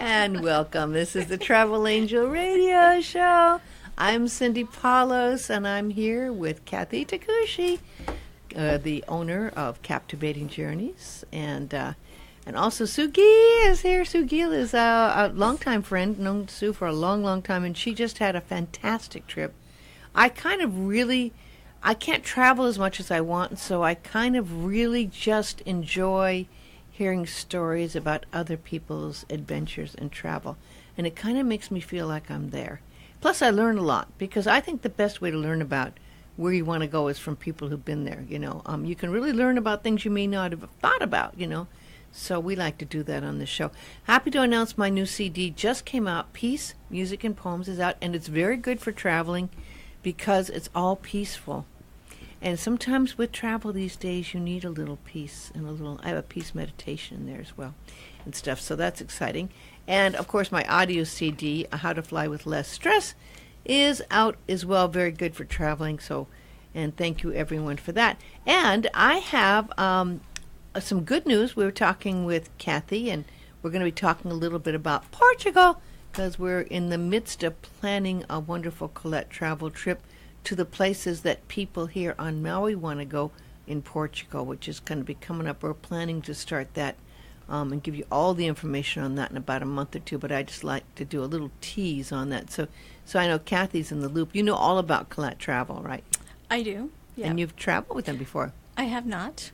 And welcome. This is the Travel Angel Radio Show. I'm Cindy Paulos, and I'm here with Kathy Takushi, the owner of Captivating Journeys, and also Sue Guille is here. Sue Guille is a longtime friend, known Sue for a long, long time, and she just had a fantastic trip. I can't travel as much as I want, so I kind of really just enjoy hearing stories about other people's adventures and travel. And it kind of makes me feel like I'm there. Plus, I learn a lot, because I think the best way to learn about where you want to go is from people who've been there, You can really learn about things you may not have thought about, So we like to do that on the show. Happy to announce my new CD just came out. Peace, Music, and Poems is out, and it's very good for traveling because it's all peaceful. And sometimes with travel these days, you need a little peace and I have a peace meditation in there as well and stuff. So that's exciting. And of course, my audio CD, How to Fly with Less Stress, is out as well. Very good for traveling. So, and thank you everyone for that. And I have some good news. We were talking with Kathy, and we're going to be talking a little bit about Portugal because we're in the midst of planning a wonderful Colette travel trip to the places that people here on Maui want to go in Portugal, which is going to be coming up. We're planning to start that and give you all the information on that in about a month or two, but I just like to do a little tease on that. So I know Kathy's in the loop. You know all about Colette Travel, right? I do, yeah. And you've traveled with them before. I have not.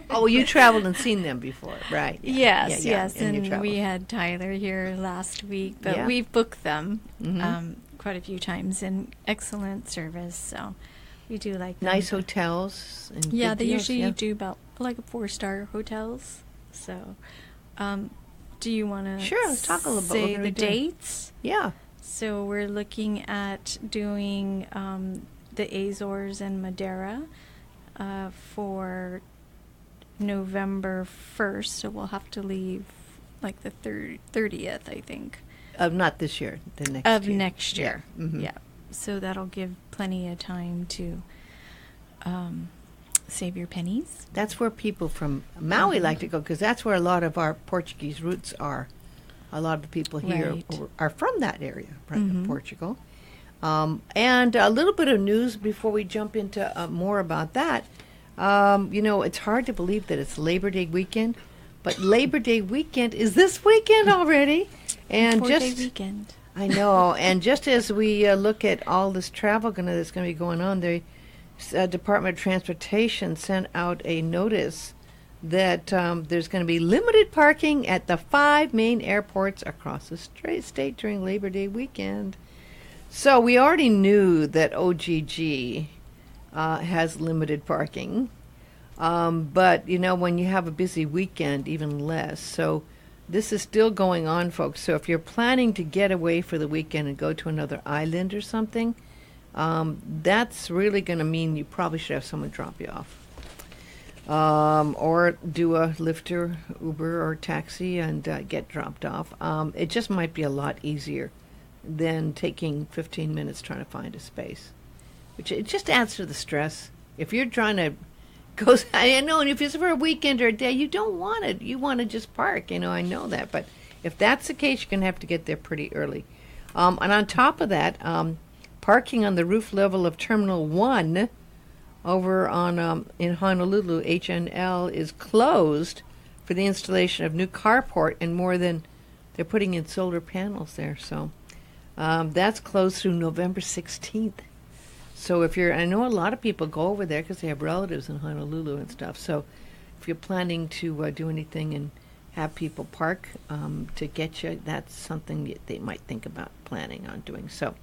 Oh, you traveled and seen them before, right? Yeah. Yes. And we had Tyler here last week, but we've booked them quite a few times, and excellent service. So we do like them. Nice hotels. And they deals, usually do about like a 4-star hotels. So, do you want to let's talk a little bit. Say the dates? Yeah. So we're looking at doing the Azores and Madeira for November 1st. So we'll have to leave like the 30th, I think. Of not this year, the next year. Of next year, yeah. Mm-hmm. Yeah. So that'll give plenty of time to save your pennies. That's where people from Maui like to go, because that's where a lot of our Portuguese roots are. A lot of the people here are from that area, right, of Portugal. And a little bit of news before we jump into more about that. It's hard to believe that it's Labor Day weekend, but Labor Day weekend is this weekend already. And 4-day weekend. I know. And just as we look at all this travel that's going to be going on, the Department of Transportation sent out a notice that there's going to be limited parking at the 5 main airports across the state during Labor Day weekend. So we already knew that OGG has limited parking. But, when you have a busy weekend, even less. So this is still going on, folks. So if you're planning to get away for the weekend and go to another island or something, that's really going to mean you probably should have someone drop you off. Or do a Lyft or Uber or taxi and get dropped off. It just might be a lot easier than taking 15 minutes trying to find a space. Which it just adds to the stress. If you're trying to go, I know, and if it's for a weekend or a day, you don't want it. You want to just park, I know that. But if that's the case, you're going to have to get there pretty early. And on top of that, parking on the roof level of Terminal 1 over on in Honolulu, HNL, is closed for the installation of new carport and more than they're putting in solar panels there. So that's closed through November 16th. So I know a lot of people go over there because they have relatives in Honolulu and stuff. So if you're planning to do anything and have people park to get you, that's something they might think about planning on doing. So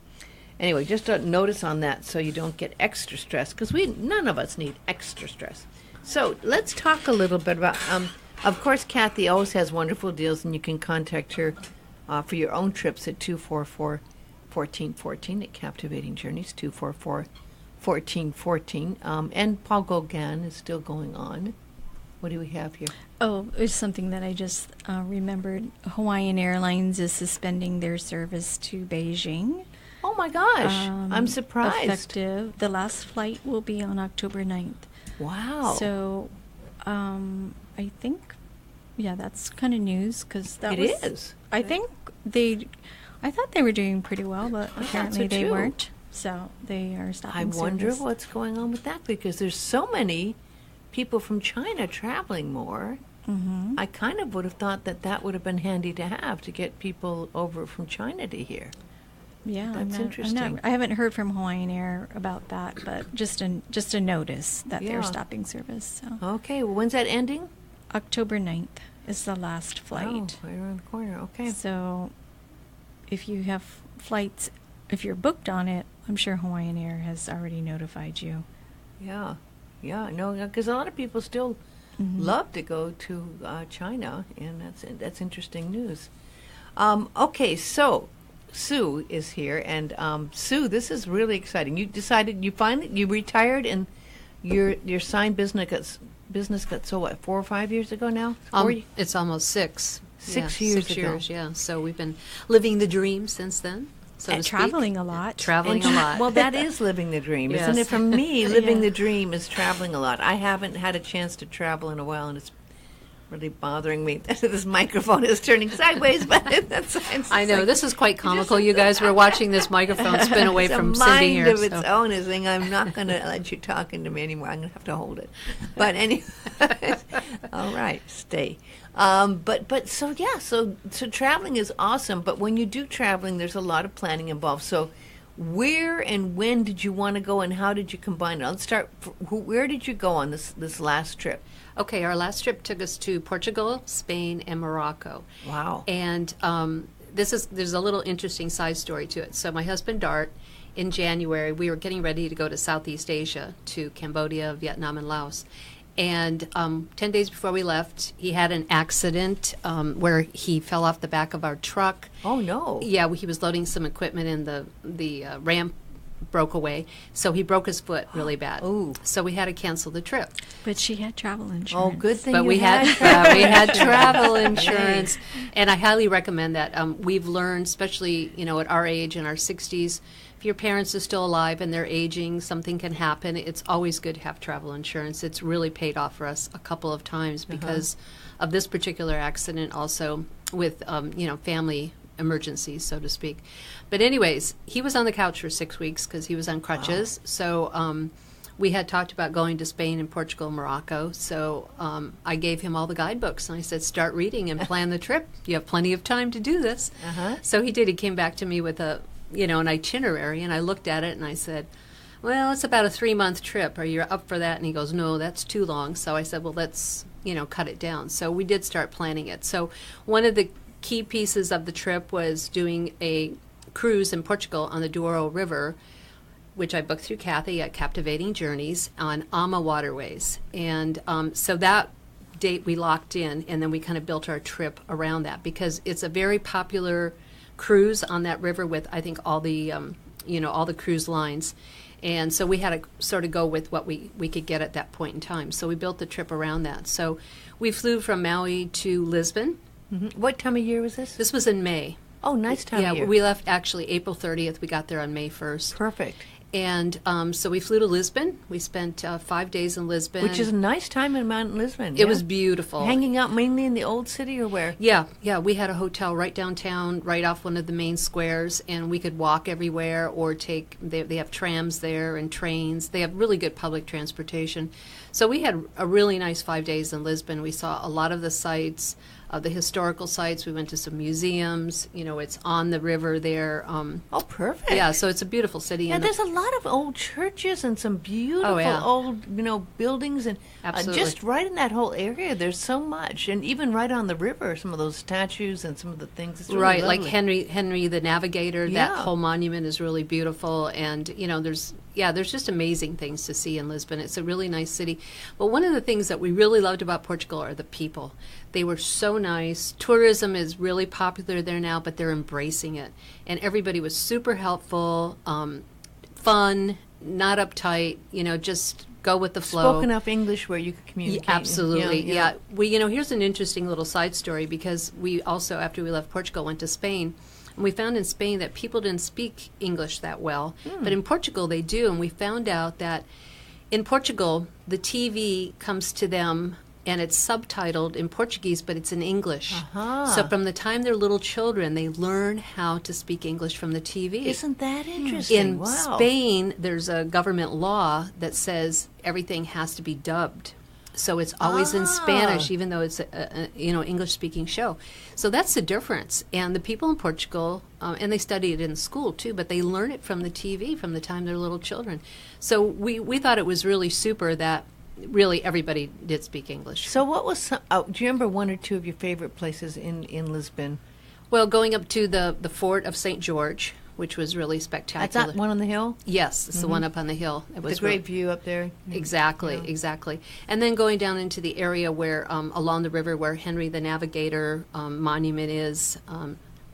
anyway, just a notice on that so you don't get extra stress, because none of us need extra stress. So let's talk a little bit about, of course, Kathy always has wonderful deals, and you can contact her for your own trips at 244-1414 at Captivating Journeys, 244-1414. And Paul Gauguin is still going on. What do we have here? Oh, it's something that I just remembered. Hawaiian Airlines is suspending their service to Beijing. Oh my gosh, I'm surprised. Effective. The last flight will be on October 9th. Wow. So I think that's kind of news because that It is. I thought they were doing pretty well, but apparently they weren't. So they are stopping I wonder service. what's going on with that, because there's so many people from China traveling more. Mm-hmm. I kind of would have thought that would have been handy to have, to get people over from China to here. Yeah, That's interesting. I haven't heard from Hawaiian Air about that, but just a notice that Yeah. they're stopping service. So Okay, well, when's that ending? October 9th is the last flight. Oh, right around the corner. Okay. So if you have flights, if you're booked on it, I'm sure Hawaiian Air has already notified you. Yeah, no, because a lot of people still love to go to China, and that's interesting news. Okay, so Sue is here, and Sue, this is really exciting. You decided you retired, and your sign business got so what, 4 or 5 years ago now? It's almost 6. 6 Yeah, years 6 ago. years, yeah. So we've been living the dream since then. So And to speak. traveling a lot. Traveling a lot. Well, that is living the dream, isn't Yes. it? For me, living Yeah. the dream is traveling a lot. I haven't had a chance to travel in a while, and it's really bothering me. This microphone is turning sideways, but that's I know, this is quite comical. You guys were watching this microphone spin away it's from a Cindy mind here. of its so. own is saying, I'm not going to let you talk into me anymore. I'm going to have to hold it. But anyway, all right, stay. But so traveling is awesome. But when you do traveling, there's a lot of planning involved. So where and when did you want to go, and how did you combine it? Let's start. Where did you go on this last trip? Okay, our last trip took us to Portugal, Spain, and Morocco. Wow. And there's a little interesting side story to it. So my husband Dart, in January, we were getting ready to go to Southeast Asia, to Cambodia, Vietnam, and Laos. And 10 days before we left, he had an accident where he fell off the back of our truck. Oh, no. Yeah, he was loading some equipment, and the ramp broke away. So he broke his foot really bad. Ooh. So we had to cancel the trip. But she had travel insurance. Oh, good thing But you we had we had travel insurance, and I highly recommend that. We've learned, especially at our age, in our 60s, if your parents are still alive and they're aging, something can happen. It's always good to have travel insurance. It's really paid off for us a couple of times because of this particular accident, also with family emergencies, so to speak. But anyways, he was on the couch for 6 weeks because he was on crutches. Wow. So we had talked about going to Spain and Portugal and Morocco. So I gave him all the guidebooks, and I said, start reading and plan the trip. You have plenty of time to do this. So he did. He came back to me with an itinerary, and I looked at it and I said, well, it's about a 3-month trip. Are you up for that? And he goes, no, that's too long. So I said, well, let's cut it down. So we did start planning it. So one of the key pieces of the trip was doing a cruise in Portugal on the Douro River, which I booked through Kathy at Captivating Journeys on AMA Waterways. And so that date we locked in, and then we kind of built our trip around that because it's a very popular cruise on that river with, I think, all the cruise lines. And so we had to sort of go with what we could get at that point in time. So we built the trip around that. So we flew from Maui to Lisbon. Mm-hmm. What time of year was this? This was in May. Oh, nice time of year. Yeah, we left actually April 30th. We got there on May 1st. Perfect. And so we flew to Lisbon. We spent 5 days in Lisbon. Which is a nice time in Mount Lisbon. It was beautiful. Hanging out mainly in the old city or where? Yeah. We had a hotel right downtown, right off one of the main squares, and we could walk everywhere or they have trams there and trains. They have really good public transportation. So we had a really nice 5 days in Lisbon. We saw a lot of the sites, the historical sites. We went to some museums. It's on the river there. Oh, perfect. Yeah, so it's a beautiful city. Yeah, there's a lot of old churches and some beautiful old buildings, and just right in that whole area, there's so much. And even right on the river, some of those statues and some of the things. It's really lovely. Like Henry the Navigator. Yeah. That whole monument is really beautiful, and there's just amazing things to see in Lisbon. It's a really nice city. But one of the things that we really loved about Portugal are the people. They were so nice. Tourism is really popular there now, but they're embracing it. And everybody was super helpful, fun, not uptight, just go with the flow. Spoke enough English where you could communicate. Yeah, absolutely, yeah. We, here's an interesting little side story because we also, after we left Portugal, went to Spain. And we found in Spain that people didn't speak English that well. But in Portugal, they do. And we found out that in Portugal, the TV comes to them and it's subtitled in Portuguese, but it's in English. Uh-huh. So from the time they're little children, they learn how to speak English from the TV. Isn't that interesting? In Wow. Spain, there's a government law that says everything has to be dubbed. So it's always in Spanish, even though it's a English-speaking show. So that's the difference. And the people in Portugal, and they study it in school too, but they learn it from the TV from the time they're little children. So we thought it was really super that really everybody did speak English. So what was do you remember one or two of your favorite places in Lisbon? Well, going up to the fort of St. George, which was really spectacular. That's that one on the hill? Yes, it's the one up on the hill. It was The great view up there. Exactly, exactly. And then going down into the area where, along the river where Henry the Navigator monument is,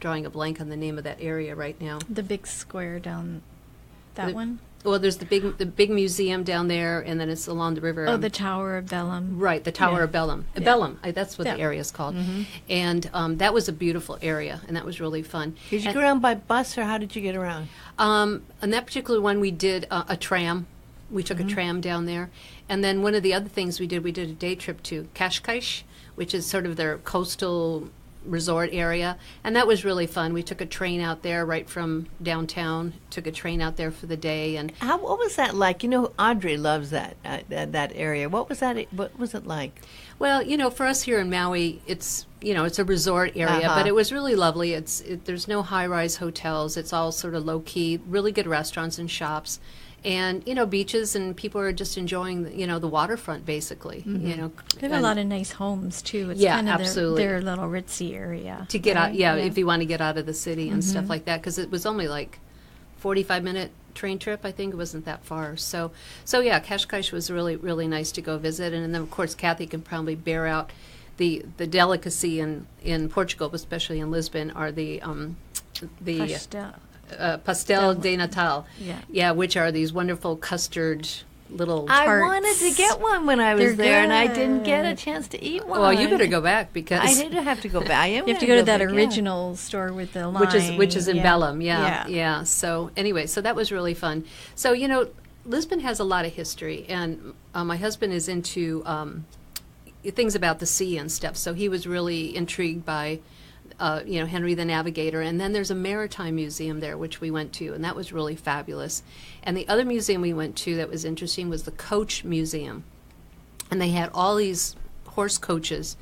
drawing a blank on the name of that area right now. The big square down that one? Well, there's the big museum down there, and then it's along the river. Oh, the Tower of Bellum. Right, the Tower of Bellum. Bellum, that's what Yeah. the area is called. And that was a beautiful area, and that was really fun. Did you go around by bus, or how did you get around? On that particular one, we did a tram. We took a tram down there. And then one of the other things we did a day trip to Cascais, which is sort of their coastal resort area. And that was really fun. We took a train out there right from downtown, took a train out there for the day. And What was that like? You know, Audrey loves that area. What was that? What was it like? well, for us here in Maui, it's a resort area, Uh-huh. but it was really lovely. There's no high-rise hotels. It's all sort of low-key, really good restaurants and shops. And, beaches, and people are just enjoying, the waterfront, basically. They have a lot of nice homes, too. It's Yeah, kind of absolutely. their little ritzy area. To get out, right? if you want to get out of the city and stuff like that, because it was only like 45-minute train trip. I think it wasn't that far. So yeah, Cascais was really, really nice to go visit. And then, of course, Kathy can probably bear out the delicacy in Portugal, especially in Lisbon, are the pastel de Natal. Yeah. Which are these wonderful custard little I tarts. wanted to get one when I was They're there, and I didn't get a good. chance to eat one. Well, you better go back because I did have to go back. I am You have to gonna go to that back, yeah. original store with the line. which is in yeah. Bellum, yeah. So anyway, so that was really fun. So Lisbon has a lot of history, and my husband is into things about the sea and stuff. So he was really intrigued by Henry the Navigator, and then there's a maritime museum there which we went to, and that was really fabulous. And the other museum we went to that was interesting was the Coach Museum, and they had all these horse coaches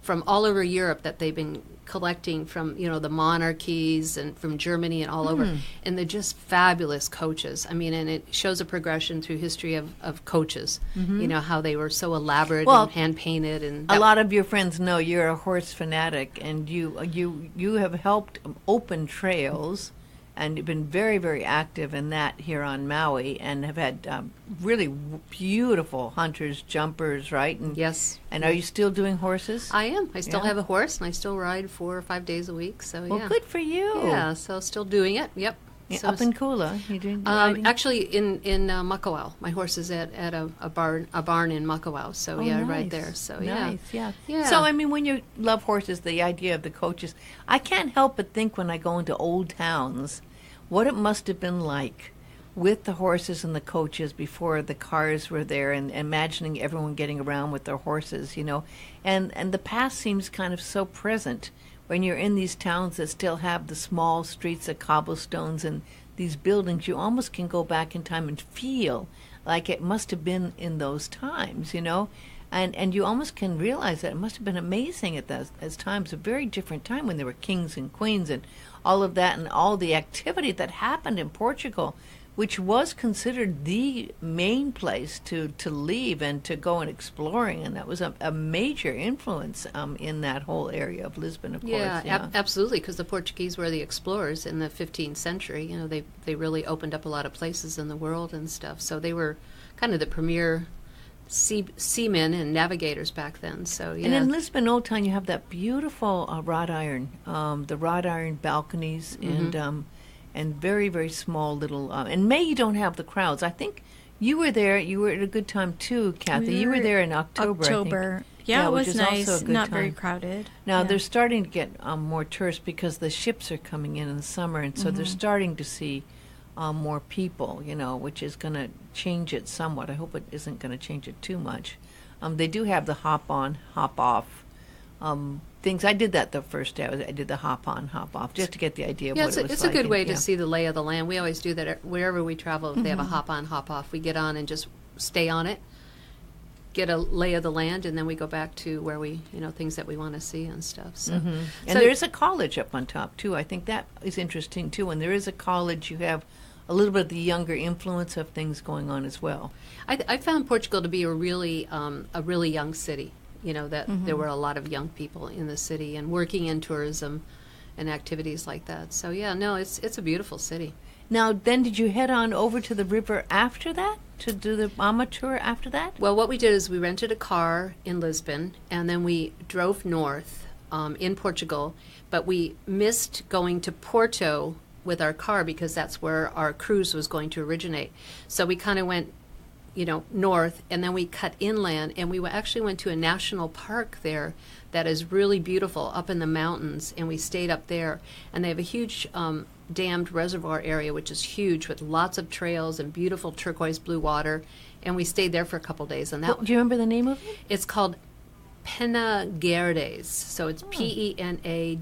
from all over Europe that they've been collecting from the monarchies and from Germany and all over, and they're just fabulous coaches. I mean, and it shows a progression through history of coaches. How they were so elaborate Well, and hand painted, and A lot of your friends know you're a horse fanatic, and you have helped open trails, and you've been very, very active in that here on Maui, and have had really beautiful hunters, jumpers, right? And, yes. And are you still doing horses? I am. I still Yeah. have a horse, and I still ride 4 or 5 days a week. So Well, yeah. good for you. Yeah. So still doing it. Yep. Yeah, So up in Kula, you doing riding? actually in Makawao. My horse is at a barn in Makawao. So Oh, yeah, nice. right there. So Nice, yeah. yeah. So I mean, when you love horses, the idea of the coaches, I can't help but think when I go into old towns, what it must have been like with the horses and the coaches before the cars were there, and imagining everyone getting around with their horses, and the past seems kind of so present when you're in these towns that still have the small streets of cobblestones and these buildings. You almost can go back in time and feel like it must have been in those times, and you almost can realize that it must have been amazing at those times, a very different time when there were kings and queens and all of that, and all the activity that happened in Portugal, which was considered the main place to leave and to go and exploring, and that was a major influence in that whole area of Lisbon, of Yeah, course. absolutely, because the Portuguese were the explorers in the 15th century. They really opened up a lot of places in the world and stuff. So they were kind of the premier seamen and navigators back then. So yeah. And in Lisbon Old Town, you have that beautiful wrought iron, the wrought iron balconies, and very, very small little. In May, you don't have the crowds. I think you were there. You were at a good time too, Kathy. You were there in October. I think. Yeah, it which was is also nice. a good Not very time. crowded. Now Yeah. they're starting to get more tourists because the ships are coming in the summer, and so they're starting to see more people, which is going to change it somewhat. I hope it isn't going to change it too much. They do have the hop on, hop off things. I did that the first day. I did the hop on, hop off, just to get the idea of what it was it's like. a good way yeah. to see the lay of the land. We always do that wherever we travel. If they have a hop on, hop off, we get on and just stay on it, get a lay of the land, and then we go back to where we, things that we want to see and stuff. So, And there's a college up on top, too. I think that is interesting, too. When there is a college, you have a little bit of the younger influence of things going on as well. I found Portugal to be a really young city. That there were a lot of young people in the city and working in tourism and activities like that. So yeah, no, it's a beautiful city. Now, then did you head on over to the river after that to do the Mama tour after that? Well, what we did is we rented a car in Lisbon, and then we drove north in Portugal, but we missed going to Porto with our car because that's where our cruise was going to originate. So we kind of went north, and then we cut inland, and we actually went to a national park there that is really beautiful up in the mountains, and we stayed up there. And they have a huge dammed reservoir area, which is huge, with lots of trails and beautiful turquoise blue water, and we stayed there for a couple days. And that Do you remember the name of it? It's called Penaguerdes, so it's Penageredes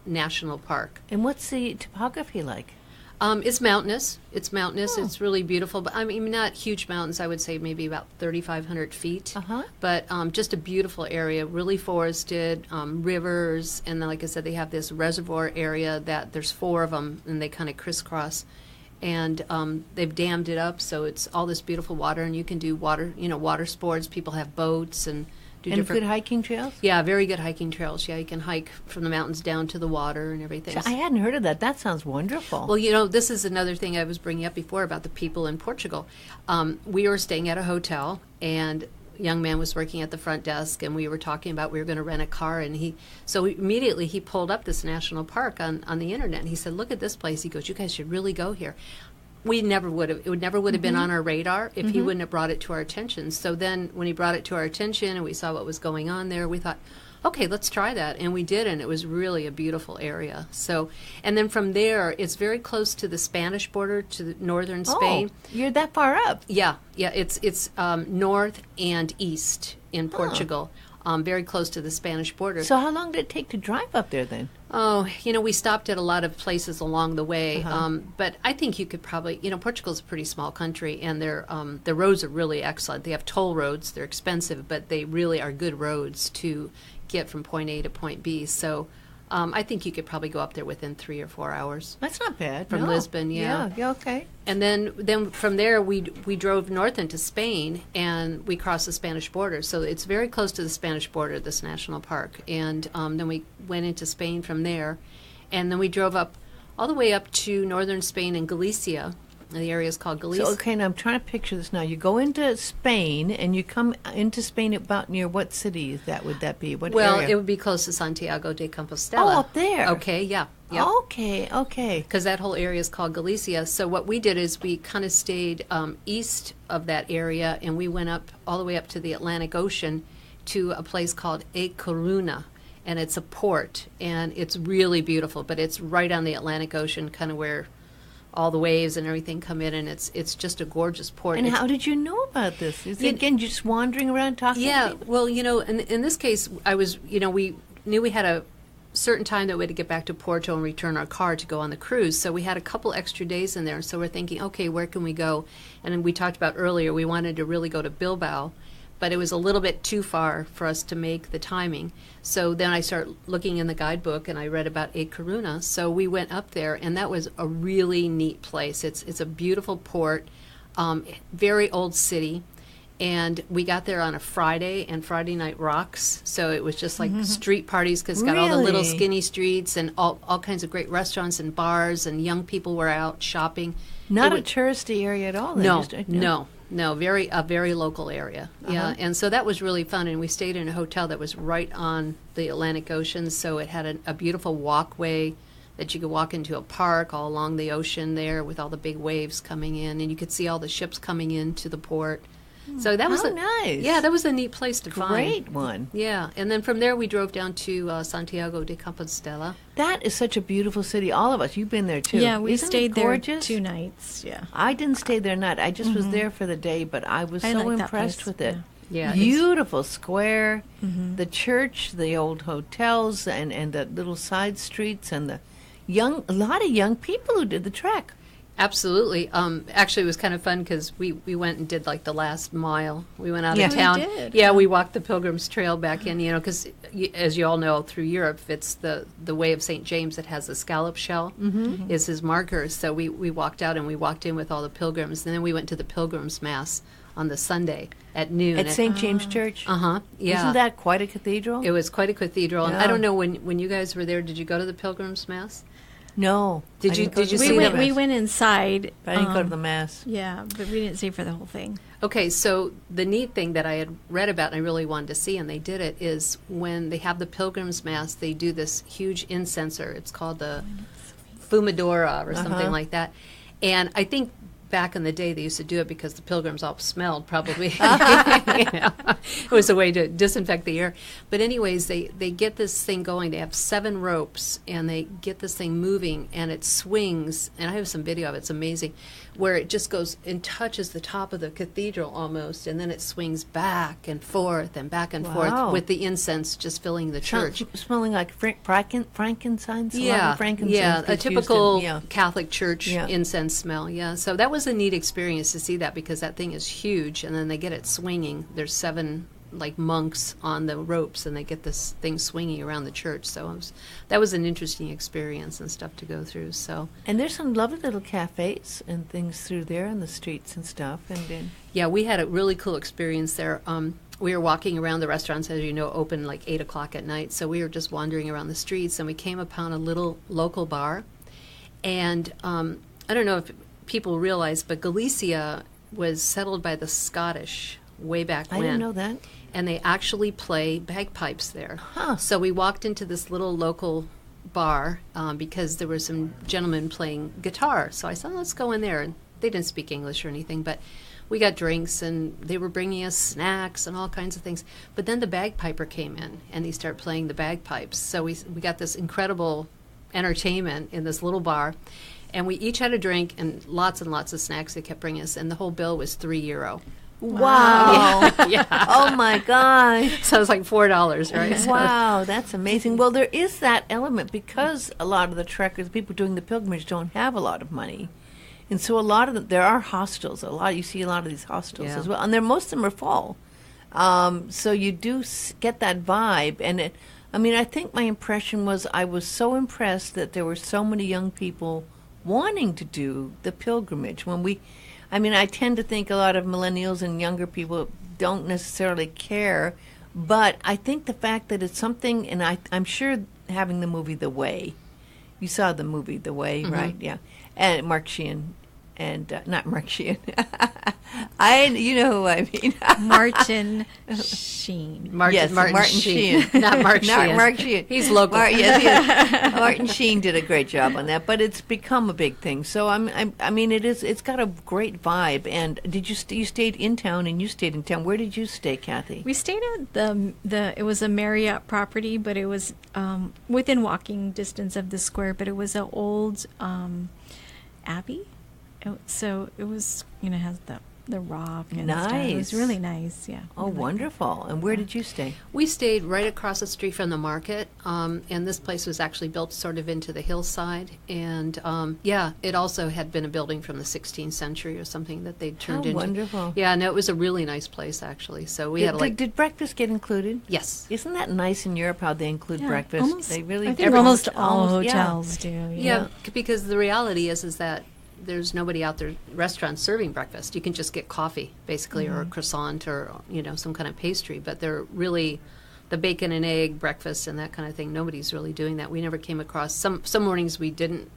National Park. And what's the topography like? It's mountainous. It's really beautiful, but I mean, not huge mountains. I would say maybe about 3,500 feet. But just a beautiful area, really forested, rivers, and then, like I said, they have this reservoir area that there's 4 of them, and they kind of crisscross. And they've dammed it up, so it's all this beautiful water, and you can do water sports. People have boats and do different good hiking trails? Yeah, very good hiking trails. Yeah, you can hike from the mountains down to the water and everything. So I hadn't heard of that. That sounds wonderful. Well, this is another thing I was bringing up before about the people in Portugal. We were staying at a hotel, and a young man was working at the front desk, and we were talking about we were going to rent a car, and immediately he pulled up this national park on the internet, and he said, "Look at this place." He goes, "You guys should really go here." It never would have been on our radar if he wouldn't have brought it to our attention. So then when he brought it to our attention and we saw what was going on there, we thought, okay, let's try that. And we did, and it was really a beautiful area. So, and then from there, it's very close to the Spanish border, to the northern Spain. Oh, you're that far up. Yeah, it's north and east in Portugal. Very close to the Spanish border. So how long did it take to drive up there then? Oh, we stopped at a lot of places along the way. But I think you could probably, Portugal's a pretty small country, and their roads are really excellent. They have toll roads. They're expensive, but they really are good roads to get from point A to point B. So I think you could probably go up there within 3 or 4 hours. That's not bad. From Lisbon, yeah. Yeah, okay. And then from there, we drove north into Spain, and we crossed the Spanish border. So it's very close to the Spanish border, this national park. And then we went into Spain from there. And then we drove all the way up to northern Spain and Galicia. The area is called Galicia. So, okay, now I'm trying to picture this now. You go into Spain, and you come into Spain about near what city would that be? What area? It would be close to Santiago de Compostela. Oh, up there. Okay, yeah. Yep. Okay. Because that whole area is called Galicia. So what we did is we kind of stayed east of that area, and we went up all the way up to the Atlantic Ocean to a place called A Coruña. And it's a port, and it's really beautiful, but it's right on the Atlantic Ocean, kind of where all the waves and everything come in, and it's just a gorgeous port. And how did you know about this? Is it, again, just wandering around talking to people? Well, in this case, I was, we knew we had a certain time that we had to get back to Porto and return our car to go on the cruise. So we had a couple extra days in there. So we're thinking, okay, where can we go? And we talked about earlier, we wanted to really go to Bilbao, but it was a little bit too far for us to make the timing. So then I started looking in the guidebook, and I read about A Coruña. So we went up there, and that was a really neat place. It's a beautiful port, very old city. And we got there on a Friday, and Friday night rocks. So it was just like street parties, because it's got all the little skinny streets and all kinds of great restaurants and bars, and young people were out shopping. Not a touristy area at all. No, a very local area. Yeah, and so that was really fun. And we stayed in a hotel that was right on the Atlantic Ocean, so it had a beautiful walkway that you could walk into a park all along the ocean there with all the big waves coming in, and you could see all the ships coming into the port. So that was nice. Yeah, that was a neat place to find. Great one. Yeah, and then from there we drove down to Santiago de Compostela. That is such a beautiful city. All of us. You've been there too. Yeah, we Isn't it stayed there gorgeous? 2 nights. Yeah. I didn't stay there night. I just was there for the day, but I was I so like that impressed place. with it. Yeah, Beautiful square, the church, the old hotels, and the little side streets, and a lot of young people who did the trek. absolutely. Actually, it was kind of fun because we went and did like the last mile. We went out Yeah. of We town. did. Yeah, we walked the Pilgrim's Trail back in, because as you all know, through Europe, it's the Way of St. James that has the scallop shell is his marker. So we walked out and we walked in with all the pilgrims, and then we went to the Pilgrim's Mass on the Sunday at noon. At St. James Church. Yeah. Isn't that quite a cathedral? It was quite a cathedral. And Yeah. I don't know, when you guys were there, did you go to the Pilgrim's Mass? No. Did I you- didn't go did to you the see We that? went. We went inside. But I didn't go to the Mass. Yeah, but we didn't stay for the whole thing. Okay, so the neat thing that I had read about and I really wanted to see, and they did it, is when they have the Pilgrim's Mass, they do this huge incenser. It's called the Fumadora or something like that. And I think back in the day they used to do it because the pilgrims all smelled, probably. It was a way to disinfect the air. But anyways, they get this thing going. They have 7 ropes, and they get this thing moving, and it swings. And I have some video of it. It's amazing, where it just goes and touches the top of the cathedral almost, and then it swings back and forth and back and Wow. forth with the incense just filling the church. Smelling like frankincense. A lot Yeah, of frankincense yeah, a gets used typical in- yeah. Catholic church Yeah. incense smell. Yeah, so that was a neat experience to see that, because that thing is huge, and then they get it swinging. There's 7 like monks on the ropes, and they get this thing swinging around the church. So that was an interesting experience and stuff to go through. So And there's some lovely little cafes and things through there on the streets and stuff. And then yeah, we had a really cool experience there. We were walking around the restaurants, as you know, open like 8 o'clock at night. So we were just wandering around the streets, and we came upon a little local bar. And I don't know if people realize, but Galicia was settled by the Scottish way back I when. didn't know that. And they actually play bagpipes there. Huh. So we walked into this little local bar because there were some gentlemen playing guitar. So I said, let's go in there. And they didn't speak English or anything, but we got drinks, and they were bringing us snacks and all kinds of things. But then the bagpiper came in, and he started playing the bagpipes. So we got this incredible entertainment in this little bar. And we each had a drink and lots of snacks they kept bringing us. And the whole bill was €3. Wow. Yeah. Oh, my gosh. So it was like $4, right? So- Wow, that's amazing. Well, there is that element because a lot of the trekkers, people doing the pilgrimage, don't have a lot of money. And so a lot of them, there are hostels. You see a lot of these hostels Yeah. as well. And most of them are full. So you do get that vibe. And I think my impression was I was so impressed that there were so many young people wanting to do the pilgrimage. I tend to think a lot of millennials and younger people don't necessarily care, but I think the fact that it's something, and I'm sure having the movie The Way, you saw the movie The Way, right? Yeah. And Mark Sheehan, and not Mark Sheehan. You know who I mean. Martin Sheen. Yes, Martin Sheen. Not Mark Sheehan. Not Mark Sheehan. He's local. Yes. Martin Sheen did a great job on that, but it's become a big thing. So it's got a great vibe. And did you stayed in town, and you stayed in town? Where did you stay, Kathy? We stayed at it was a Marriott property, but it was within walking distance of the square, but it was an old abbey. So it was, has the rock and stuff. It was Nice. really nice, yeah. Oh, Really wonderful. And where did you stay? We stayed right across the street from the market, and this place was actually built sort of into the hillside. And it also had been a building from the 16th century or something that they turned into. Wonderful. Yeah, no, it was a really nice place actually. So we had Did breakfast get included? yes. Isn't that nice in Europe how they include Yeah, breakfast? almost- They really I think every almost hotel- all yeah. hotels do. Yeah, because the reality is that there's nobody out there restaurants serving breakfast. You can just get coffee basically or a croissant or some kind of pastry, but they're really the bacon and egg breakfast and that kind of thing. Nobody's really doing that. We never came across some mornings we didn't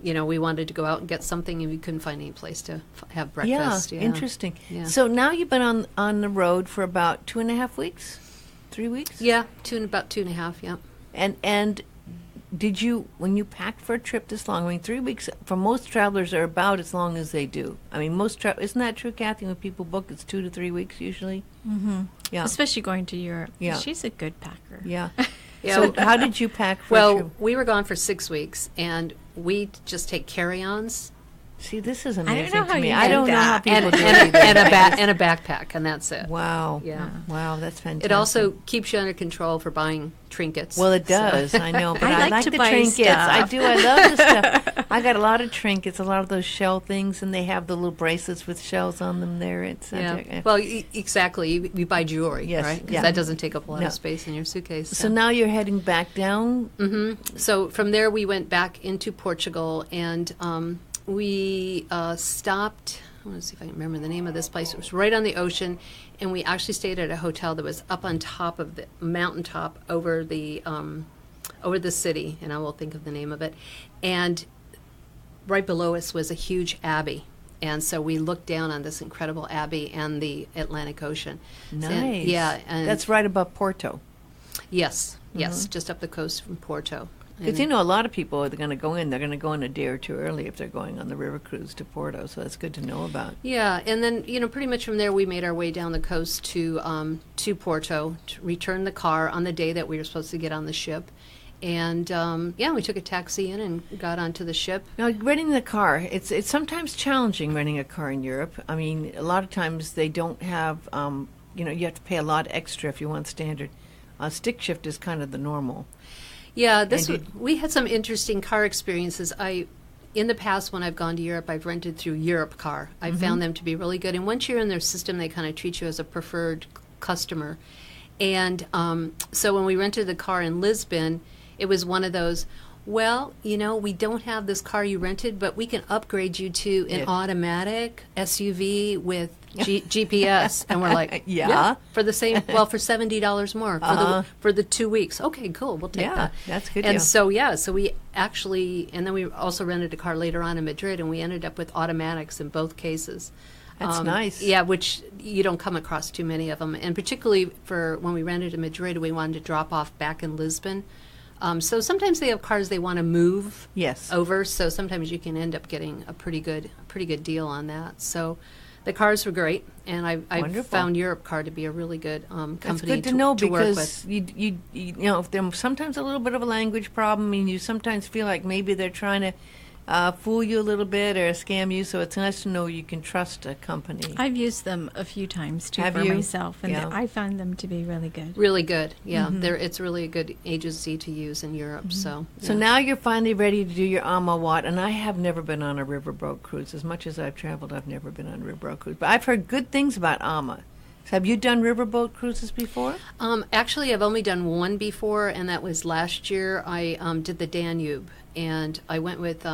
we wanted to go out and get something and we couldn't find any place to have breakfast. Yeah, interesting. Yeah. So now you've been on the road for about 2.5 weeks, 3 weeks? Yeah, about 2.5, yeah. And did you, when you packed for a trip this long, I mean, 3 weeks, for most travelers are about as long as they do. I mean, isn't that true, Kathy? When people book, it's 2 to 3 weeks usually? Mm-hmm. Yeah. Especially going to Europe. Yeah. She's a good packer. Yeah. Yeah. So how did you pack for a Well, trip? we were gone for 6 weeks, and we just take carry-ons See, this is don't amazing know to how me. you I do don't know how that. people and, do and, it. and a backpack, and that's it. Wow. Yeah. Wow, that's fantastic. It also keeps you under control for buying trinkets. Well, it So- does. I know, but I I like like to the buy trinkets. stuff. I do. I love the stuff. I got a lot of trinkets, a lot of those shell things, and they have the little bracelets with shells on them. There, it's Yeah. Well, exactly. You buy jewelry, Yes, right? 'Cause yeah. that doesn't take up a lot No. of space in your suitcase. So now you're heading back down. So from there, we went back into Portugal, and we stopped. I want to see if I can remember the name of this place. It was right on the ocean, and we actually stayed at a hotel that was up on top of the mountaintop over the city, and I will think of the name of it. And right below us was a huge abbey. And so we looked down on this incredible abbey and the Atlantic Ocean. Nice. And, yeah. And That's right above Porto. Yes, just up the coast from Porto. Because a lot of people are going to go in. They're going to go in a day or two early if they're going on the river cruise to Porto. So that's good to know about. Yeah, and then pretty much from there we made our way down the coast to Porto, to return the car on the day that we were supposed to get on the ship, and we took a taxi in and got onto the ship. Now, renting the car, it's sometimes challenging renting a car in Europe. I mean, a lot of times they don't have, you have to pay a lot extra if you want standard. Stick shift is kind of the normal. Yeah, we had some interesting car experiences. In the past, when I've gone to Europe, I've rented through Europe Car. I've found them to be really good. And once you're in their system, they kind of treat you as a preferred customer. And so when we rented the car in Lisbon, it was one of those, well, we don't have this car you rented, but we can upgrade you to an automatic SUV with GPS. And we're like, Yeah. for the same, for $70 more for the 2 weeks. Okay, cool, we'll take that. That's good. And so we actually, and then we also rented a car later on in Madrid, and we ended up with automatics in both cases. That's nice. Yeah, which you don't come across too many of them. And particularly for when we rented in Madrid, we wanted to drop off back in Lisbon. So sometimes they have cars they want to move over. So sometimes you can end up getting a pretty good deal on that. So the cars were great, and I found Europe Car to be a really good company That's good to know to work with. because you if there's sometimes a little bit of a language problem, and you sometimes feel like maybe they're trying to fool you a little bit or scam you. So it's nice to know you can trust a company. I've used them a few times too Have for you? myself, and Yeah. I found them to be really good. Really good, yeah. It's really a good agency to use in Europe. So Now you're finally ready to do your Amawat, and I have never been on a riverboat cruise. As much as I've traveled, I've never been on a riverboat cruise. But I've heard good things about Ama. Have you done riverboat cruises before? Actually, I've only done one before, and that was last year. I did the Danube, and I went with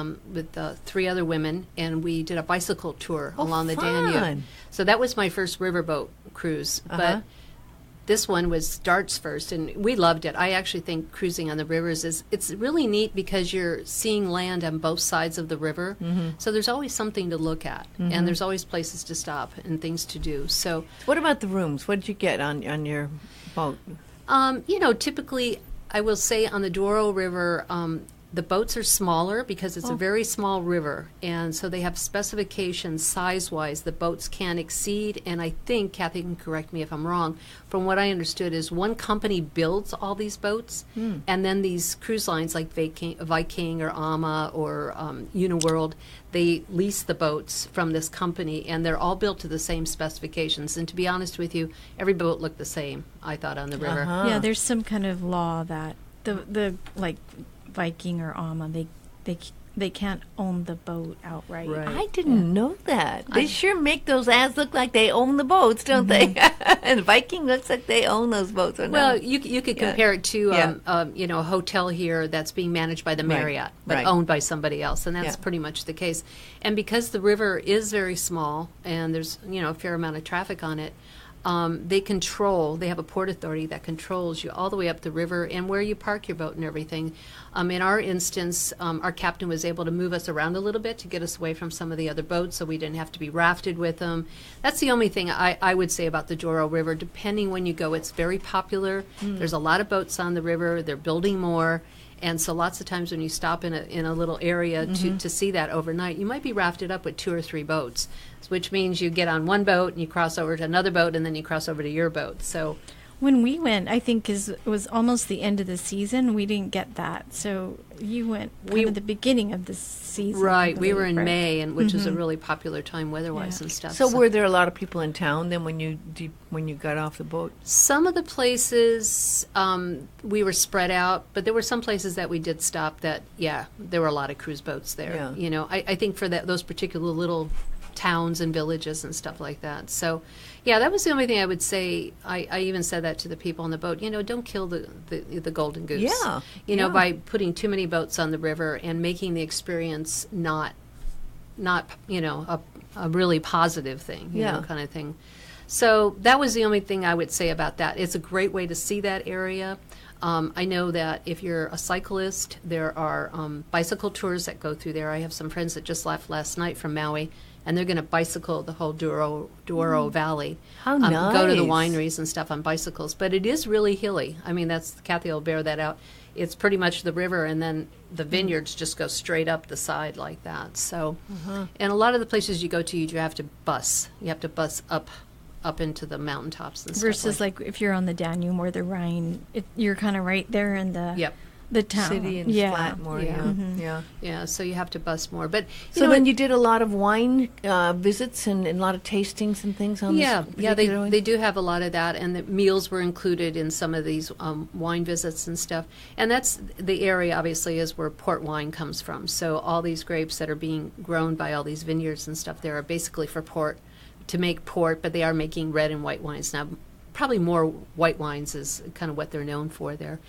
3 other women, and we did a bicycle tour along the Danube. Fun. So that was my first riverboat cruise. But this one was Darts first, and we loved it. I actually think cruising on the rivers it's really neat because you're seeing land on both sides of the river. So there's always something to look at, and there's always places to stop and things to do. So What about the rooms? What did you get on your boat? typically, I will say on the Douro River, the boats are smaller because it's a very small river, and so they have specifications size-wise the boats can exceed, and I think, Kathy can correct me if I'm wrong, from what I understood is one company builds all these boats, and then these cruise lines like Viking or Ama or Uniworld, they lease the boats from this company, and they're all built to the same specifications. And to be honest with you, every boat looked the same, I thought, on the river. Yeah, there's some kind of law that the like Viking or Ama, they can't own the boat outright. Right. I didn't know that. They sure make those ads look like they own the boats, don't they? And Viking looks like they own those boats. Or Well, no? you could compare it to a hotel here that's being managed by the Marriott, but owned by somebody else, and that's pretty much the case. And because the river is very small and there's a fair amount of traffic on it, they have a port authority that controls you all the way up the river and where you park your boat and everything. In our instance, our captain was able to move us around a little bit to get us away from some of the other boats so we didn't have to be rafted with them. That's the only thing I would say about the Douro River. Depending when you go, it's very popular. There's a lot of boats on the river. They're building more. And so lots of times when you stop in a little area to see that overnight, you might be rafted up with 2 or 3 boats, which means you get on one boat and you cross over to another boat and then you cross over to your boat. So when we went, I think it was almost the end of the season. We didn't get that. So you went at the beginning of the season. Right. We were in May, and which is a really popular time weather-wise and stuff. So were there a lot of people in town then when you got off the boat? Some of the places we were spread out, but there were some places that we did stop that, there were a lot of cruise boats there. Yeah. You know, I think for those particular little towns and villages and stuff like that. So, yeah, that was the only thing I would say. I even said that to the people on the boat. You know, don't kill the golden goose. Yeah. You know, by putting too many boats on the river and making the experience not you know, a really positive thing, you know, kind of thing. So that was the only thing I would say about that. It's a great way to see that area. I know that if you're a cyclist, there are bicycle tours that go through there. I have some friends that just left last night from Maui, and they're going to bicycle the whole Douro Valley. How nice. Go to the wineries and stuff on bicycles. But it is really hilly. I mean, Kathy will bear that out. It's pretty much the river, and then the vineyards just go straight up the side like that. So, and a lot of the places you go to, you have to bus. You have to bus up into the mountaintops and stuff. Versus like if you're on the Danube or the Rhine, you're kind of right there in the the town. City and flat more. Yeah, so you have to bus more. But so then you did a lot of wine visits and a lot of tastings and things on this. Yeah, they do have a lot of that, and the meals were included in some of these wine visits and stuff. And that's the area, obviously, is where port wine comes from. So all these grapes that are being grown by all these vineyards and stuff there are basically for port, to make port, but they are making red and white wines now. Probably more white wines is kind of what they're known for there.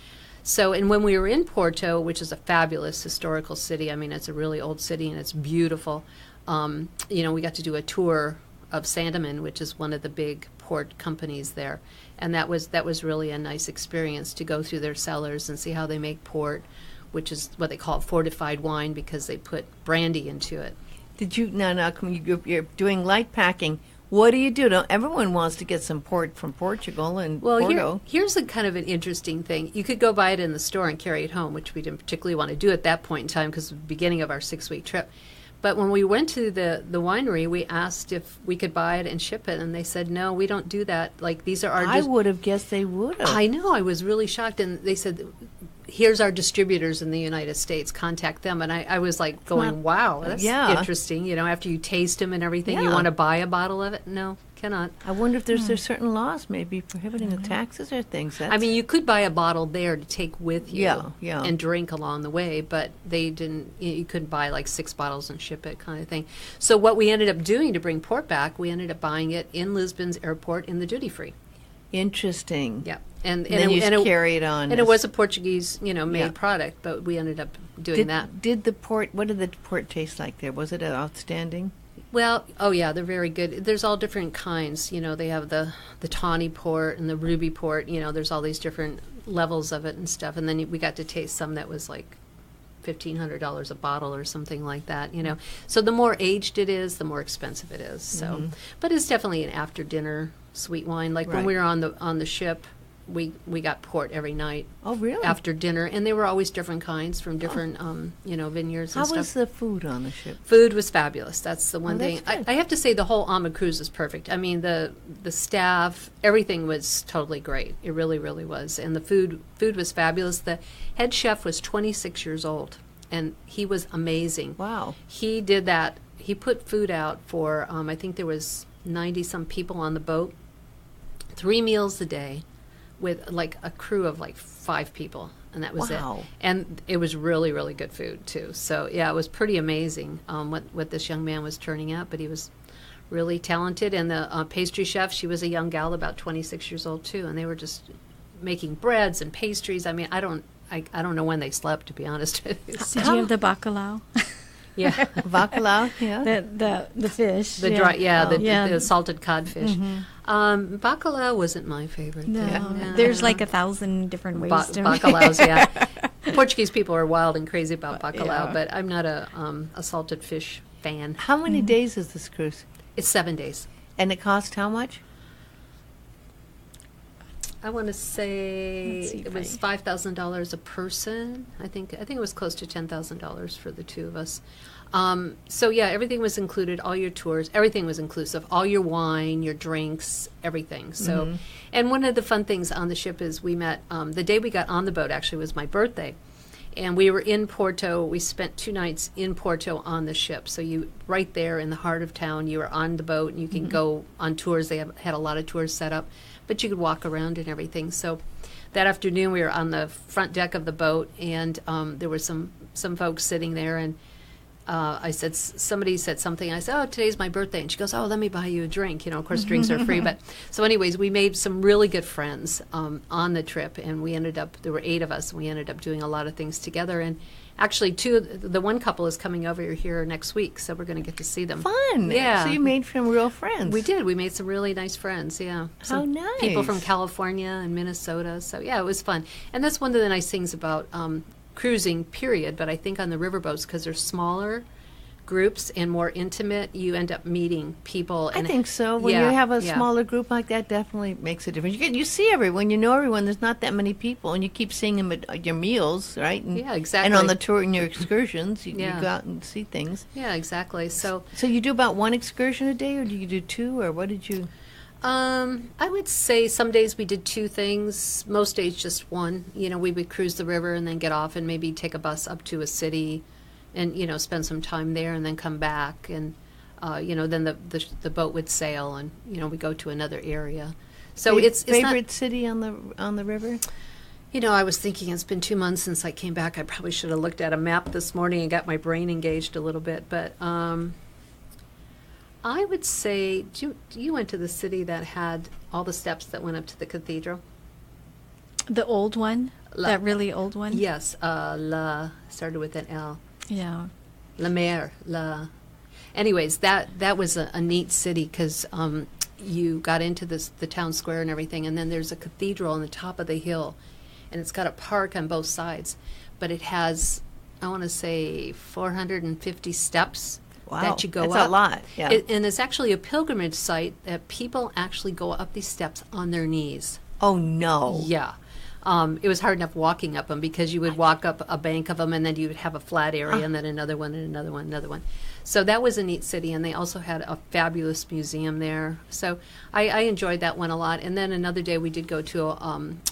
So, and when we were in Porto, which is a fabulous historical city, I mean, it's a really old city and it's beautiful. You know, we got to do a tour of Sandeman, which is one of the big port companies there, and that was really a nice experience to go through their cellars and see how they make port, which is what they call fortified wine because they put brandy into it. Did you you're doing light packing? What do you do? Everyone wants to get some port from Portugal and Porto. Here's a kind of an interesting thing. You could go buy it in the store and carry it home, which we didn't particularly want to do at that point in time because it was the beginning of our 6-week trip. But when we went to the winery, we asked if we could buy it and ship it, and they said, no, we don't do that. Like, these are our... I would have guessed they would have. I know. I was really shocked, and they said... Here's our distributors in the United States. Contact them. And I was like going, wow, that's interesting. You know, after you taste them and everything, you want to buy a bottle of it? No, cannot. I wonder if there's certain laws maybe prohibiting the taxes or things. I mean, you could buy a bottle there to take with you and drink along the way, but they didn't, you couldn't buy like 6 bottles and ship it kind of thing. So what we ended up doing to bring port back, we ended up buying it in Lisbon's airport in the duty-free. Interesting. Yeah. And then you just carry it on. And it was a Portuguese, made product, but we ended up doing that. What did the port taste like there? Was it outstanding? Well, they're very good. There's all different kinds. You know, they have the tawny port and the ruby port. You know, there's all these different levels of it and stuff. And then we got to taste some that was like $1,500 a bottle or something like that, you know. So the more aged it is, the more expensive it is. So, but it's definitely an after dinner sweet wine. Like when we were on the ship, we got port every night. Oh, really? After dinner, and they were always different kinds from different vineyards and stuff. How was the food on the ship? Food was fabulous. That's the one thing. I have to say the whole Ama cruise is perfect. I mean, the staff, everything was totally great. It really, really was. And the food was fabulous. The head chef was 26 years old, and he was amazing. Wow. He did that. He put food out for, I think there was 90-some people on the boat, 3 meals a day, with like a crew of like 5 people, and that was it. And it was really, really good food too. So yeah, it was pretty amazing what this young man was turning out, but he was really talented. And the pastry chef, she was a young gal, about 26 years old too, and they were just making breads and pastries. I mean, I don't know when they slept, to be honest with you. Did you have the bacalhau? Yeah, bacalhau. Yeah, the fish. The dry, the salted codfish. Bacalhau wasn't my favorite. No, there's like 1,000 different ways to make bacalaos. Yeah, Portuguese people are wild and crazy about bacalhau, but I'm not a salted fish fan. How many days is this cruise? It's 7 days. And it cost how much? I want to say Let's see it if was $5,000 a person. I think it was close to $10,000 for the two of us. So yeah, everything was included, all your tours, everything was inclusive, all your wine, your drinks, everything. So, and one of the fun things on the ship is we met, the day we got on the boat actually was my birthday. And we were in Porto. We spent 2 nights in Porto on the ship. So you, right there in the heart of town, you were on the boat and you can go on tours. They had a lot of tours set up, but you could walk around and everything. So that afternoon we were on the front deck of the boat, and there were some folks sitting there, and I said, somebody said something. I said, oh, today's my birthday. And she goes, oh, let me buy you a drink. You know, of course, drinks are free. But so anyways, we made some really good friends on the trip. And we ended up, there were 8 of us. And we ended up doing a lot of things together. And actually, the one couple is coming over here next week. So we're going to get to see them. Fun. Yeah. So you made some real friends. We did. We made some really nice friends. Yeah. How nice. People from California and Minnesota. So yeah, it was fun. And that's one of the nice things about cruising, period. But I think on the riverboats, because they're smaller groups and more intimate, you end up meeting people. I And think so. When you have a smaller group like that, definitely makes a difference. You see everyone, you know everyone. There's not that many people, and you keep seeing them at your meals, right? And, Yeah, exactly. And on the tour and your excursions, you Yeah. go out and see things. Yeah, exactly. So you do about 1 excursion a day, or do you do 2, or what did you? I would say some days we did 2 things, most days just 1. You know, we would cruise the river and then get off and maybe take a bus up to a city and, you know, spend some time there and then come back. And, you know, then the boat would sail and, you know, we go to another area. So it's favorite not, city on the river? you know, I was thinking it's been 2 months since I came back. I probably should have looked at a map this morning and got my brain engaged a little bit. But I would say, you went to the city that had all the steps that went up to the cathedral? The old one? That really old one? Yes, started with an L. Yeah. La Mer, Anyways, that was a neat city because you got into the town square and everything, and then there's a cathedral on the top of the hill, and it's got a park on both sides, but it has, I want to say, 450 steps. Wow, that you go that's up. a lot. Yeah. And it's actually a pilgrimage site that people actually go up these steps on their knees. Oh no. Yeah. It was hard enough walking up them because you would walk up a bank of them and then you would have a flat area and then another one and another one, another one. So that was a neat city, and they also had a fabulous museum there. So I enjoyed that one a lot. And then another day we did go to a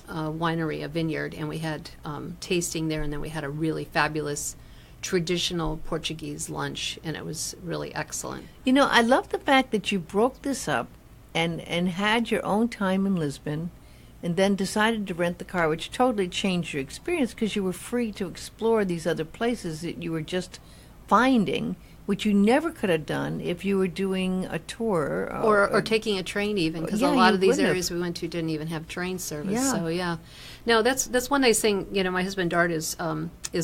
winery, a vineyard, and we had tasting there, and then we had a really fabulous traditional Portuguese lunch, and it was really excellent. You know, I love the fact that you broke this up and had your own time in Lisbon, and then decided to rent the car, which totally changed your experience because you were free to explore these other places that you were just finding, which you never could have done if you were doing a tour. Or taking a train even, because Yeah, a lot you of these wouldn't areas have. we went to didn't even have train service. Yeah. So yeah. No, that's one nice thing. You know, my husband Dart is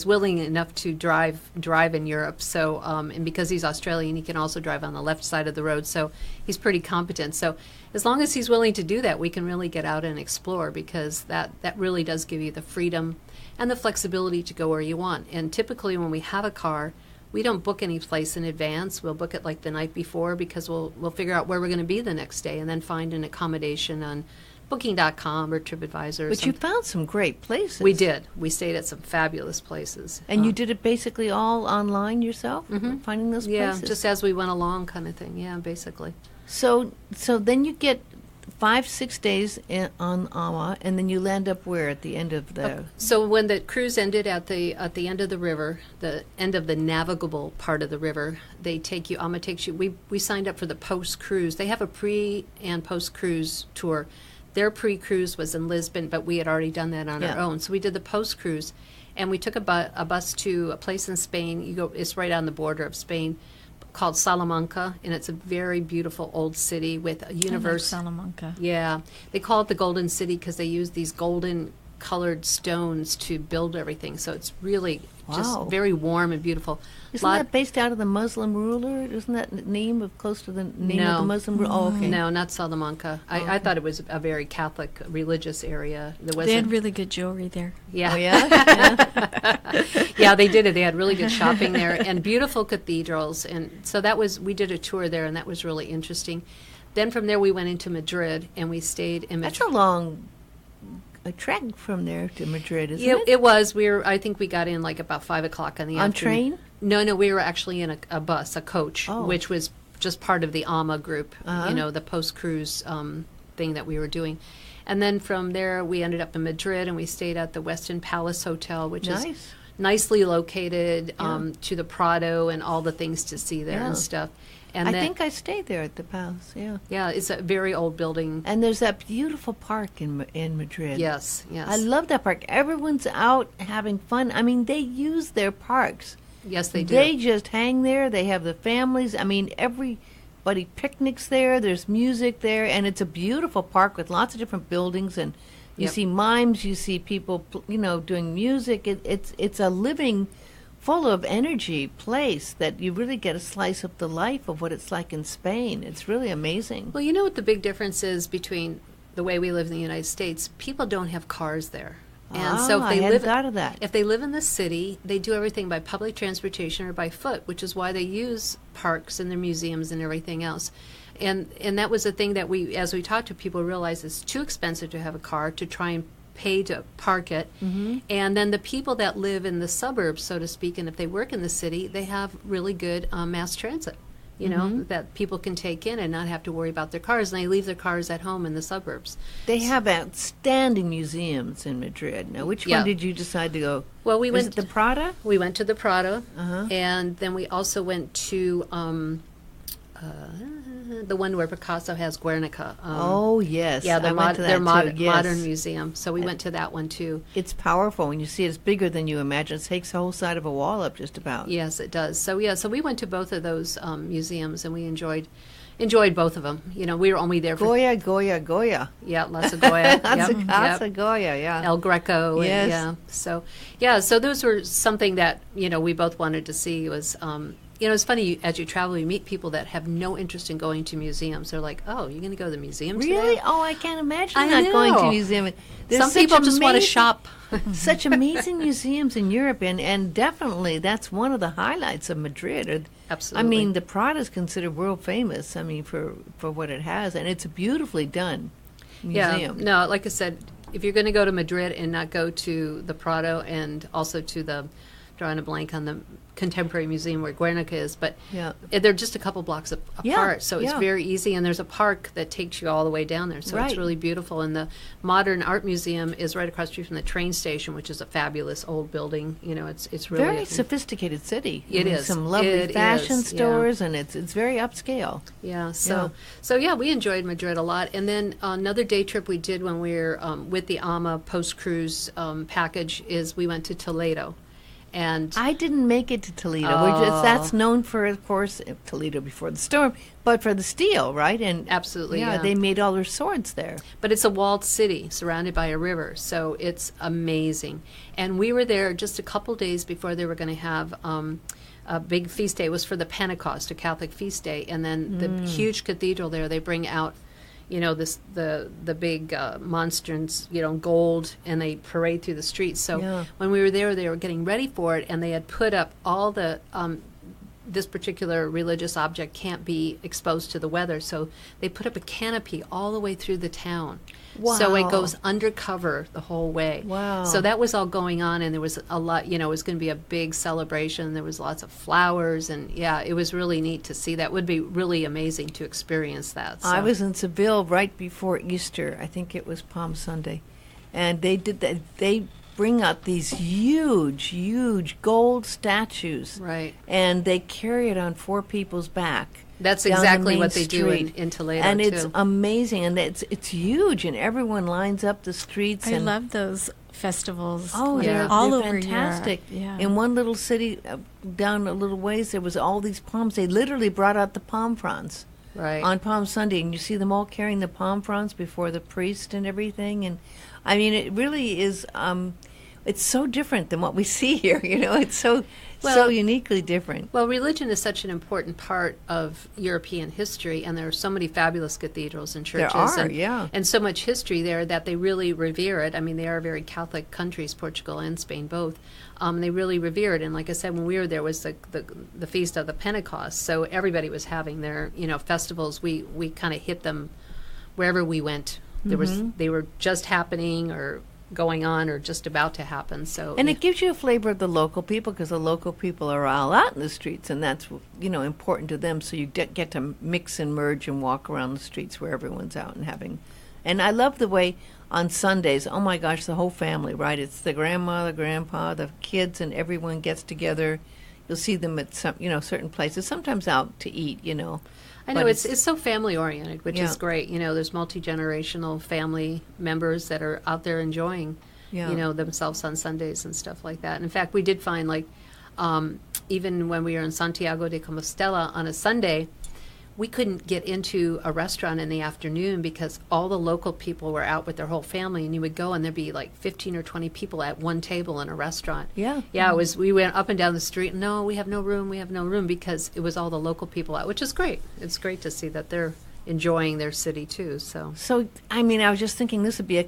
willing enough to drive in Europe. So and because he's Australian, he can also drive on the left side of the road. So he's pretty competent. So as long as he's willing to do that, we can really get out and explore, because that really does give you the freedom and the flexibility to go where you want. And typically when we have a car, we don't book any place in advance. We'll book it like the night before, because we'll figure out where we're going to be the next day and then find an accommodation on Booking.com or TripAdvisor. Or But you found some great places. We did. We stayed at some fabulous places. And you did it basically all online yourself, finding those Yeah, places? just as we went along kind of thing. Yeah, basically. So then you get 5-6 days on Ama, and then you land up where at the end of the... So when the cruise ended at the end of the river, the end of the navigable part of the river, they take you, Ama takes you, we signed up for the post-cruise. They have a pre- and post-cruise tour. Their pre-cruise was in Lisbon, but we had already done that on our own. So we did the post-cruise, and we took a bus to a place in Spain. It's right on the border of Spain, called Salamanca, and it's a very beautiful old city with a universe. I like Salamanca. Yeah, they call it the Golden City because they use these golden colored stones to build everything. So it's really just very warm and beautiful. Isn't that based out of the Muslim ruler? Isn't that name of close to the name of the Muslim ruler? Oh, okay. No, not Salamanca. I thought it was a very Catholic religious area. They had really good jewelry there. Yeah. Oh, yeah? Yeah, they did it. They had really good shopping there and beautiful cathedrals. And so we did a tour there, and that was really interesting. Then from there we went into Madrid, and we stayed in Madrid. That's a long a trek from there to Madrid, isn't Yeah, it? it was. I think we got in like about 5 o'clock in the On afternoon. train? No, we were actually in a bus, a coach, Oh. which was just part of the AMA group, Uh-huh. the post-cruise thing that we were doing. And then from there, we ended up in Madrid, and we stayed at the Westin Palace Hotel, which is Nice. nicely located Yeah. to the Prado and all the things to see there Yeah. and stuff. And I then, think I stayed there at the palace, yeah. yeah, it's a very old building. And there's that beautiful park in Madrid. Yes, yes. I love that park. Everyone's out having fun. I mean, they use their parks. Yes, they do. They just hang there. They have the families. I mean, everybody picnics there. There's music there, and it's a beautiful park with lots of different buildings. And you Yep. see mimes. You see people, doing music. It's a living, full of energy place that you really get a slice of the life of what it's like in Spain. It's really amazing. Well, you know what the big difference is between the way we live in the United States? People don't have cars there. And so if I they hadn't live thought of that. if they live in the city, they do everything by public transportation or by foot, which is why they use parks and their museums and everything else. And that was the thing that as we talked to people, realized it's too expensive to have a car to try and pay to park it. Mm-hmm. And then the people that live in the suburbs, so to speak, and if they work in the city, they have really good mass transit, Mm-hmm. that people can take in and not have to worry about their cars. And they leave their cars at home in the suburbs. They have outstanding museums in Madrid. Now, which Yeah. one did you decide to go? Well, we Was went it the Prada? We went to the Prado, Uh-huh. and then we also went to the one where Picasso has Guernica. Oh, yes. yeah, I their, went to that their too, yes. modern museum. So we went to that one too. It's powerful when you see it. It's bigger than you imagine. It takes the whole side of a wall up just about. Yes, it does. So so we went to both of those museums, and we enjoyed both of them. We were only there for Goya. yeah, lots of Goya, Lots of Goya, yeah. El Greco. Yes. And, so those were something that we both wanted to see. Was it's funny, as you travel, you meet people that have no interest in going to museums. They're like, "Oh, you're going to go to the museum Really? today?" Oh, I can't imagine I not going to know. a museum. There's Some such people just want to amazing- shop. Such amazing museums in Europe, and definitely that's one of the highlights of Madrid. Absolutely. I mean, the Prada is considered world famous. I mean, for what it has, and it's a beautifully done museum. Yeah, no, like I said, if you're going to go to Madrid and not go to the Prado and also to the, drawing a blank on the Contemporary Museum where Guernica is, but Yeah. they're just a couple blocks Yeah, apart, so it's yeah. very easy, and there's a park that takes you all the way down there, so Right. it's really beautiful. And the Modern Art Museum is right across the street from the train station, which is a fabulous old building. It's really Very sophisticated city. It I mean, is. some lovely It fashion is, yeah. stores, and it's very upscale. Yeah, so we enjoyed Madrid a lot. And then another day trip we did when we were with the AMA post-cruise package is we went to Toledo. And I didn't make it to Toledo. Oh. That's known for, of course, Toledo before the storm, but for the steel, right? And Absolutely, yeah. they made all their swords there. But it's a walled city surrounded by a river, so it's amazing. And we were there just a couple days before they were going to have a big feast day. It was for the Pentecost, a Catholic feast day, and then the huge cathedral there. They bring out, the big monstrance, gold, and they parade through the streets. So Yeah. when we were there, they were getting ready for it, and they had put up all the. This particular religious object can't be exposed to the weather, so they put up a canopy all the way through the town. So it Wow. goes undercover the whole way. Wow. So that was all going on, and there was a lot, it was going to be a big celebration. There was lots of flowers, and it was really neat to see. That would be really amazing to experience that. So. I was in Seville right before Easter. I think it was Palm Sunday. And they did that. They bring out these huge gold statues. Right. And they carry it on 4 people's back. That's down the exactly main what they do street. in Toledo, and too. it's amazing, and it's huge, and everyone lines up the streets. I and love those festivals. Oh, Yeah. they're all they're over fantastic. Europe. Yeah. In one little city down a little ways, there was all these palms. They literally brought out the palm fronds Right. on Palm Sunday, and you see them all carrying the palm fronds before the priest and everything. And I mean, it really is. It's so different than what we see here. It's so uniquely different. Well, religion is such an important part of European history, and there are so many fabulous cathedrals and churches. are, yeah. And so much history there that they really revere it. I mean, they are very Catholic countries, Portugal and Spain both. They really revere it. And like I said, when we were there was the Feast of the Pentecost, so everybody was having their, festivals. We kind of hit them wherever we went. They were just happening, or going on or just about to happen. So And it gives you a flavor of the local people, because the local people are all out in the streets, and that's, important to them. So you get to mix and merge and walk around the streets where everyone's out and having. And I love the way on Sundays, oh my gosh, the whole family, right? It's the grandma, the grandpa, the kids, and everyone gets together. You'll see them at some, certain places, sometimes out to eat, I know but it's so family oriented, which Yeah. is great. There's multi-generational family members that are out there enjoying, Yeah. themselves on Sundays and stuff like that. And in fact, we did find even when we were in Santiago de Compostela on a Sunday, we couldn't get into a restaurant in the afternoon because all the local people were out with their whole family, and you would go and there'd be like 15 or 20 people at one table in a restaurant. Yeah. Yeah, we went up and down the street, no, we have no room, because it was all the local people out, which is great. It's great to see that they're enjoying their city too, so. So, I was just thinking this would be a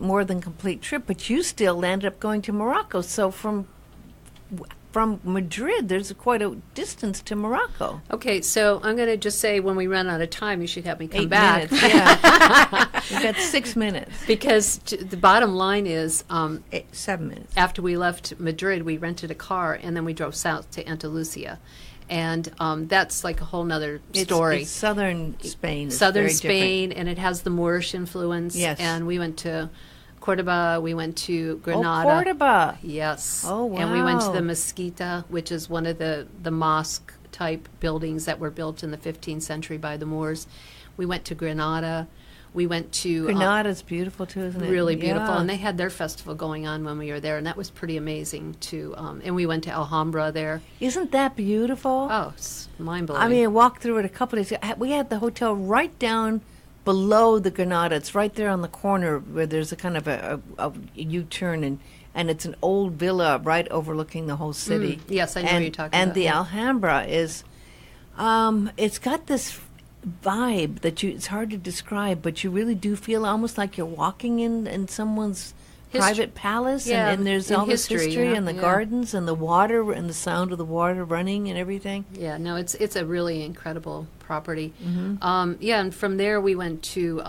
more than complete trip, but you still ended up going to Morocco. So from Madrid, there's quite a distance to Morocco. Okay, so I'm going to just say when we run out of time, you should have me come 8 back. minutes, yeah. We've got 6 minutes. Because the bottom line is, 7 minutes. after we left Madrid, we rented a car, and then we drove south to Andalusia. And that's like a whole nother story. It's southern Spain. It's Southern very Spain, and it has the Moorish influence. Yes. And we went to Cordoba, we went to different. Granada. Oh, Cordoba. Yes. Oh, And we went to wow. the Mezquita, which is one of the mosque-type buildings that were built in the 15th century by the Moors. We went to Granada. We went to... Granada's beautiful, too, isn't it? really beautiful. Yeah. And they had their festival going on when we were there, and that was pretty amazing, too. And we went to Alhambra there. Isn't that beautiful? Oh, it's mind-blowing. I walked through it a couple days ago. We had the hotel right down below the Granada. It's right there on the corner where there's a kind of a U-turn, and it's an old villa right overlooking the whole city. Yes, I know what you're talking and about. the Yeah. Alhambra is, it's got this vibe that it's hard to describe, but you really do feel almost like you're walking in someone's private palace, Yeah, and there's in all this history, history and the yeah. gardens and the water and the sound of the water running and everything. Yeah, no, it's a really incredible property. Mm-hmm. Yeah, and from there we went to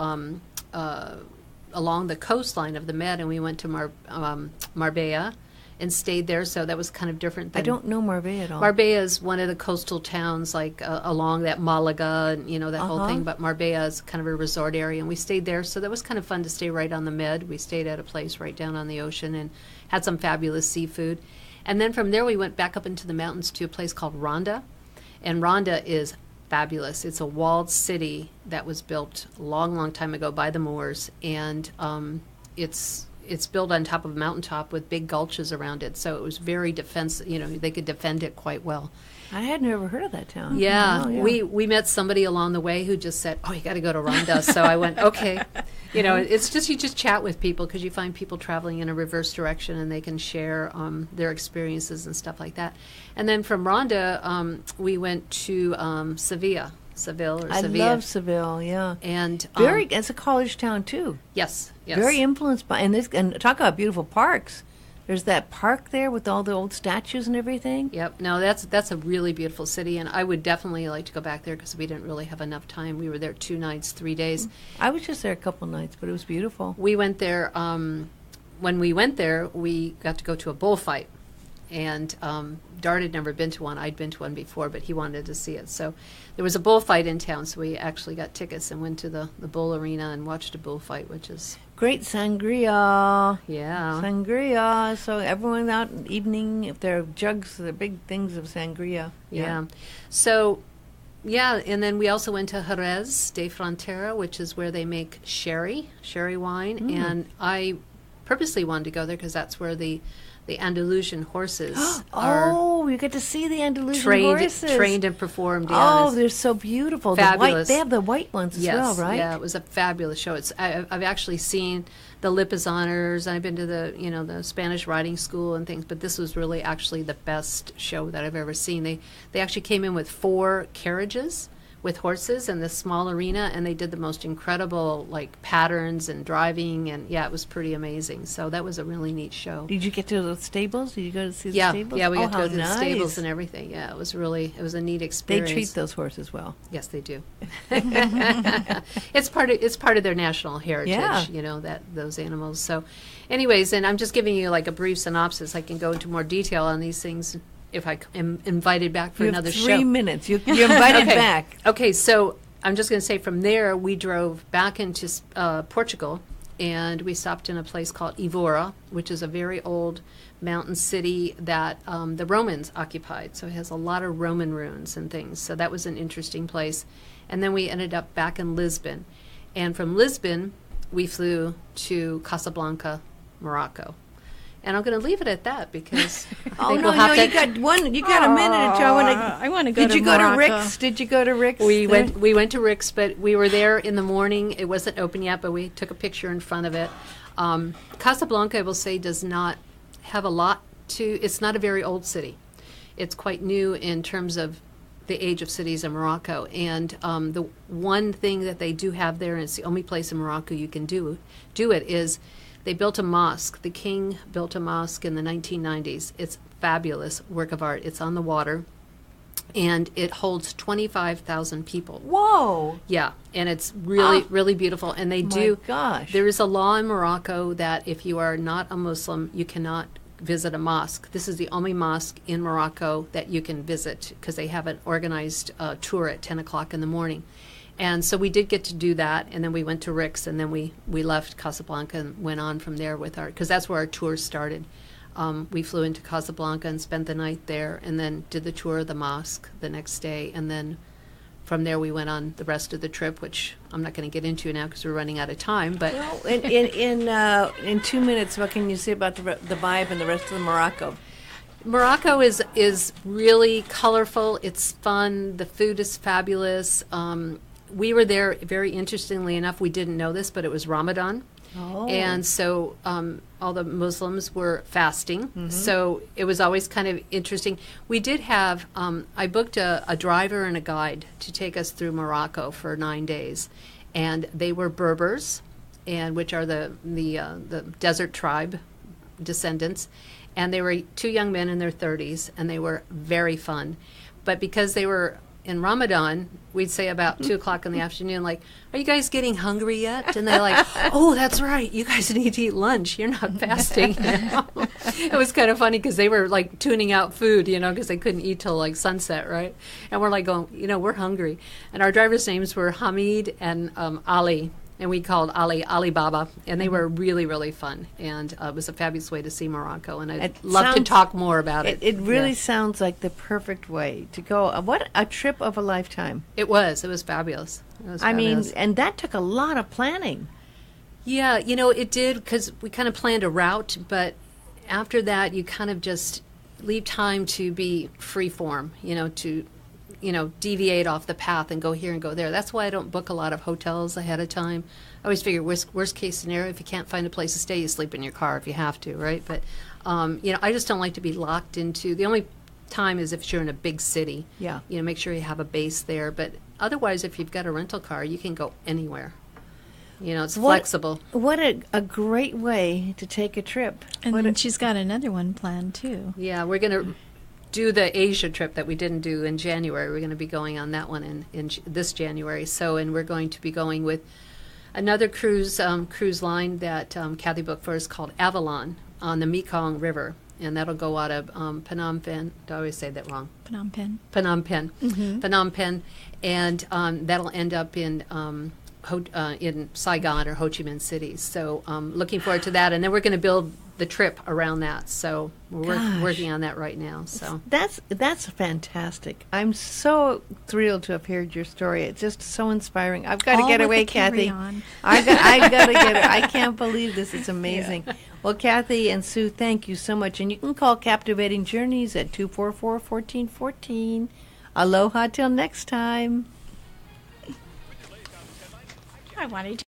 along the coastline of the Med, and we went to Marbella and stayed there. So that was kind of different. I don't know Marbella at all. Marbella is one of the coastal towns, like along that Malaga and that whole thing. But Marbella is kind of a resort area, and we stayed there. So that was kind of fun to stay right on the Med. We stayed at a place right down on the ocean and had some fabulous seafood. And then from there we went back up into the mountains to a place called Ronda, and Ronda is fabulous. It's a walled city that was built a long, long time ago by the Moors, and it's built on top of a mountaintop with big gulches around it, so it was very defensive. They could defend it quite well. I had never heard of that town. Yeah, Oh, yeah. we met somebody along the way who just said, "Oh, you got to go to Ronda." So I went, "Okay." It's just you just chat with people because you find people traveling in a reverse direction, and they can share their experiences and stuff like that. And then from Ronda, we went to Seville. I love Seville. Yeah, And it's a college town too. yes, Very influenced by and talk about beautiful parks. There's that park there with all the old statues and everything. Yep. No, that's a really beautiful city, and I would definitely like to go back there because we didn't really have enough time. We were there 2 nights, 3 days. I was just there a couple nights, but it was beautiful. We went there. When we went there, we got to go to a bullfight, and Dart had never been to one. I'd been to one before, but he wanted to see it. So there was a bullfight in town, so we actually got tickets and went to the bull arena and watched a bullfight, which is Great sangria. yeah. Sangria. So everyone out in the evening, if there are jugs, the big things of sangria. Yeah. So, yeah, and then we also went to Jerez de Frontera, which is where they make sherry wine. And I purposely wanted to go there because that's where the Andalusian horses are Oh, you get to see the Andalusian horses. trained and performed. Oh, Yeah, they're so beautiful. Fabulous. They have the white ones as yes, well, right? Yeah, it was a fabulous show. I've actually seen the Lipizaners, and I've been to the Spanish riding school and things, but this was really actually the best show that I've ever seen. They actually came in with 4 carriages with horses in this small arena, and they did the most incredible like patterns and driving, and yeah, it was pretty amazing. So that was a really neat show. Did you get to the stables? Did you go to see the Yeah, stables? yeah, we got to how go to the stables nice. and everything. Yeah, it was a neat They experience. treat those horses well. Yes, they do. It's part of their national heritage, Yeah. you know, that those animals. So, anyways, and I'm just giving you like a brief synopsis. I can go into more detail on these things if I am invited back for You another have show. 3 minutes. You're invited Okay. back. Okay, so I'm just going to say from there we drove back into Portugal, and we stopped in a place called Evora, which is a very old mountain city that the Romans occupied. So it has a lot of Roman ruins and things. So that was an interesting place. And then we ended up back in Lisbon. And from Lisbon, we flew to Casablanca, Morocco. And I'm going to leave it at that because I Oh think no, we'll have no! to. You got a minute or two. I want to go Did to you go to Morocco. Rick's? Did you go to Rick's? We there? went to Rick's, but we were there in the morning. It wasn't open yet, but we took a picture in front of it. Casablanca, I will say, does not have a lot to. It's not a very old city. It's quite new in terms of the age of cities in Morocco. And the one thing that they do have there, and it's the only place in Morocco you can do it, is they built a mosque. The king built a mosque in the 1990s. It's fabulous work of art. It's on the water, and it holds 25,000 people. Whoa! Yeah, and it's really beautiful. And they do. Gosh! There is a law in Morocco that if you are not a Muslim, you cannot visit a mosque. This is the only mosque in Morocco that you can visit because they have an organized tour at 10 o'clock in the morning. And so we did get to do that, and then we went to Rick's, and then we left Casablanca and went on from there with because that's where our tour started. We flew into Casablanca and spent the night there, and then did the tour of the mosque the next day, and then from there we went on the rest of the trip, which I'm not going to get into now because we're running out of time. But Well, in 2 minutes, what can you say about the vibe and the rest of the Morocco? Morocco is really colorful. It's fun. The food is fabulous. We were there, very interestingly enough, we didn't know this, but it was Ramadan. Oh. And so all the Muslims were fasting. So it was always kind of interesting. We did have, I booked a driver and a guide to take us through Morocco for 9 days. And they were Berbers, and which are the desert tribe descendants. And they were 2 young men in their 30s, and they were very fun. But because they were in Ramadan, we'd say about 2 o'clock in the afternoon, like, are you guys getting hungry yet? And they're like, oh, that's right. You guys need to eat lunch. You're not fasting. It was kind of funny because they were like tuning out food, because they couldn't eat till like sunset, right? And we're like going, we're hungry. And our drivers' names were Hamid and Ali. And we called Ali Baba, and they were really, really fun. And it was a fabulous way to see Morocco, and I'd love to talk more about it. It really sounds like the perfect way to go. What a trip of a lifetime. It was fabulous. I mean, and that took a lot of planning. Yeah, it did, because we kind of planned a route, but after that, you kind of just leave time to be free form, to deviate off the path and go here and go there. That's why I don't book a lot of hotels ahead of time. I always figure worst case scenario, if you can't find a place to stay, you sleep in your car if you have to, right? But, I just don't like to be locked into, the only time is if you're in a big city. Yeah. Make sure you have a base there. But otherwise, if you've got a rental car, you can go anywhere. It's flexible. What a great way to take a trip. And then she's got another one planned, too. Yeah, we're going to do the Asia trip that we didn't do in January. We're going to be going on that one in this January. And we're going to be going with another cruise line that Kathy booked for us called Avalon on the Mekong River. And that'll go out of Phnom Penh. Do I always say that wrong? Phnom Penh. Phnom Penh. Mm-hmm. Phnom Penh. And that'll end up in Saigon or Ho Chi Minh City. So looking forward to that. And then we're going to build the trip around that. So we're working on that right now. So that's fantastic. I'm so thrilled to have heard your story. It's just so inspiring. I've got to get away, Kathy. I got to get. I can't believe this. It's amazing. Yeah. Well, Kathy and Sue, thank you so much. And you can call Captivating Journeys at 244-1414. Aloha till next time. I wanted to.